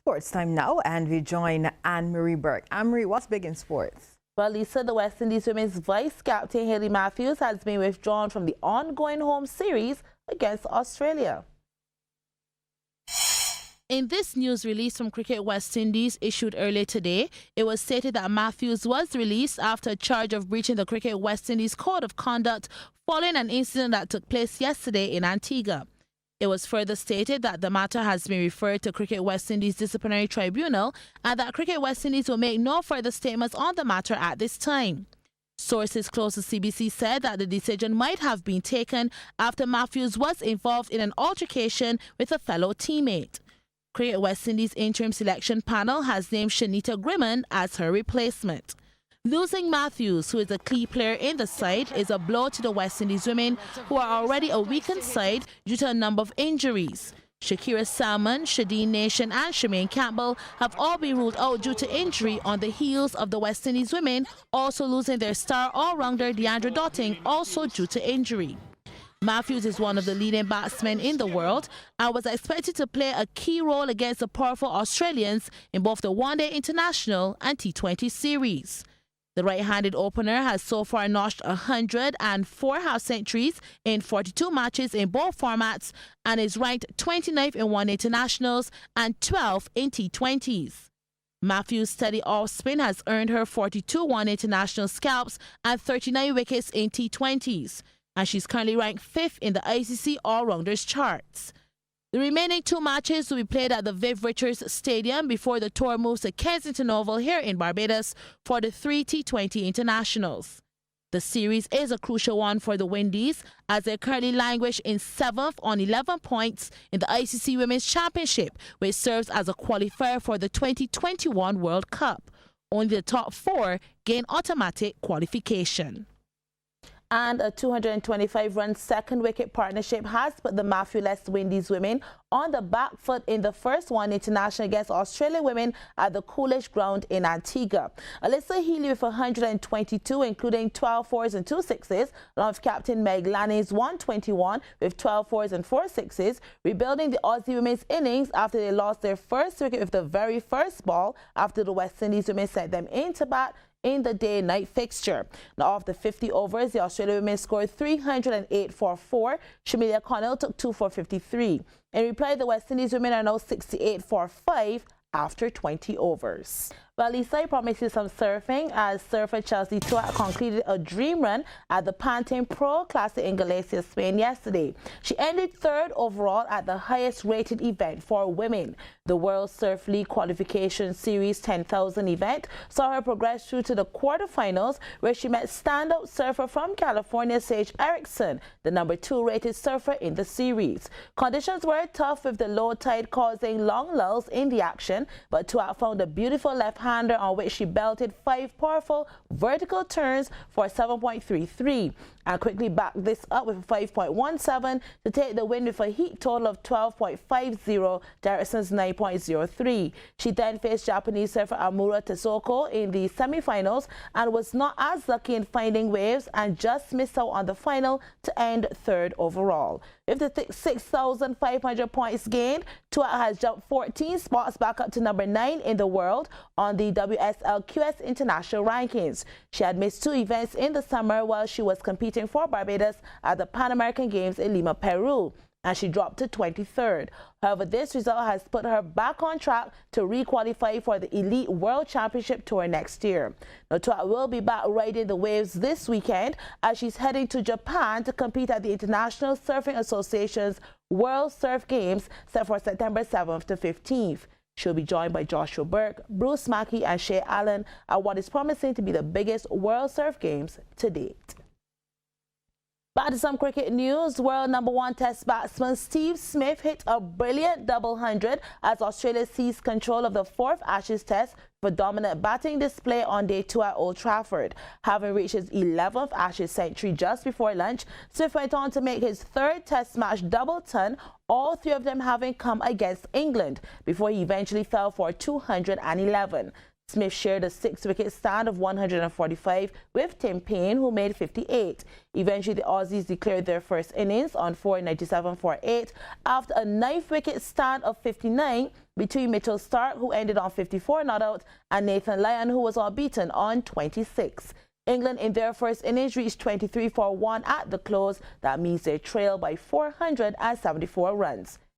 Sports time now, and we join Anne-Marie Burke. Anne-Marie, what's big in sports? Well, Lisa, the West Indies women's vice-captain Hayley Matthews has been withdrawn from the ongoing home series against Australia. In this news release from Cricket West Indies issued earlier today, it was stated that Matthews was released after a charge of breaching the Cricket West Indies Code of Conduct following an incident that took place yesterday in Antigua. It was further stated that the matter has been referred to Cricket West Indies Disciplinary Tribunal and that Cricket West Indies will make no further statements on the matter at this time. Sources close to CBC said that the decision might have been taken after Matthews was involved in an altercation with a fellow teammate. Cricket West Indies interim selection panel has named Shanita Grimman as her replacement. Losing Matthews, who is a key player in the side, is a blow to the West Indies women, who are already a weakened side due to a number of injuries. Shakira Salmon, Shadeen Nation and Shemaine Campbell have all been ruled out due to injury on the heels of the West Indies women also losing their star all-rounder Deandra Dotting, also due to injury. Matthews is one of the leading batsmen in the world and was expected to play a key role against the powerful Australians in both the One-Day International and T20 series. The right-handed opener has so far notched 104 half-centuries in 42 matches in both formats and is ranked 29th in One-Day Internationals and 12th in T20s. Matthews' steady off-spin has earned her 42 One-Day International scalps and 39 wickets in T20s, and she's currently ranked 5th in the ICC All-Rounders charts. The remaining two matches will be played at the Viv Richards Stadium before the tour moves to Kensington Oval here in Barbados for the 3 T20 internationals. The series is a crucial one for the Windies as they currently languish in 7th on 11 points in the ICC Women's Championship, which serves as a qualifier for the 2021 World Cup. Only the top 4 gain automatic qualification. And a 225-run second-wicket partnership has put the Matthew-less Windies women on the back foot in the first one international against Australian women at the Coolidge Ground in Antigua. Alyssa Healy with 122, including 12 fours and 2 sixes, along with captain Meg Lanny's 121 with 12 fours and 4 sixes, rebuilding the Aussie women's innings after they lost their first wicket with the very first ball after the West Indies women sent them into bat in the day-night fixture. Now, of the 50 overs, the Australian women scored 308 for 4. Shamilia Connell took 2 for 53. In reply, the West Indies women are now 68 for 5 after 20 overs. Well, Lisa, I promised you some surfing as surfer Chelsea Tuat concluded a dream run at the Pantene Pro Classic in Galicia, Spain yesterday. She ended 3rd overall at the highest rated event for women. The World Surf League Qualification Series 10,000 event saw her progress through to the quarterfinals, where she met standout surfer from California, Sage Erickson, the number 2 rated surfer in the series. Conditions were tough with the low tide causing long lulls in the action, but Tuat found a beautiful left-hander on which she belted 5 powerful vertical turns for 7.33 and quickly backed this up with 5.17 to take the win with a heat total of 12.50 to Erickson's 9.03. She then faced Japanese surfer Amura Tesoko in the semi-finals and was not as lucky in finding waves and just missed out on the final to end 3rd overall. With the 6,500 points gained, Tuat has jumped 14 spots back up to number 9 in the world on the WSL-QS International Rankings. She had missed 2 events in the summer while she was competing for Barbados at the Pan American Games in Lima, Peru, and she dropped to 23rd. However, this result has put her back on track to re-qualify for the Elite World Championship Tour next year. Now, Tuat will be back riding the waves this weekend as she's heading to Japan to compete at the International Surfing Association's World Surf Games set for September 7th to 15th. She'll be joined by Joshua Burke, Bruce Mackey and Shea Allen at what is promising to be the biggest World Surf Games to date. Back to some cricket news. World #1 Test batsman Steve Smith hit a brilliant double 100 as Australia seized control of the 4th Ashes Test for dominant batting display on day 2 at Old Trafford. Having reached his 11th Ashes century just before lunch, Smith went on to make his 3rd Test match double ton, all 3 of them having come against England, before he eventually fell for 211. Smith shared a 6-wicket stand of 145 with Tim Paine, who made 58. Eventually, the Aussies declared their first innings on 497 for 8 after a 9th-wicket stand of 59 between Mitchell Starc, who ended on 54 not out, and Nathan Lyon, who was unbeaten on 26. England in their first innings reached 23 for 1 at the close. That means they trailed by 474 runs.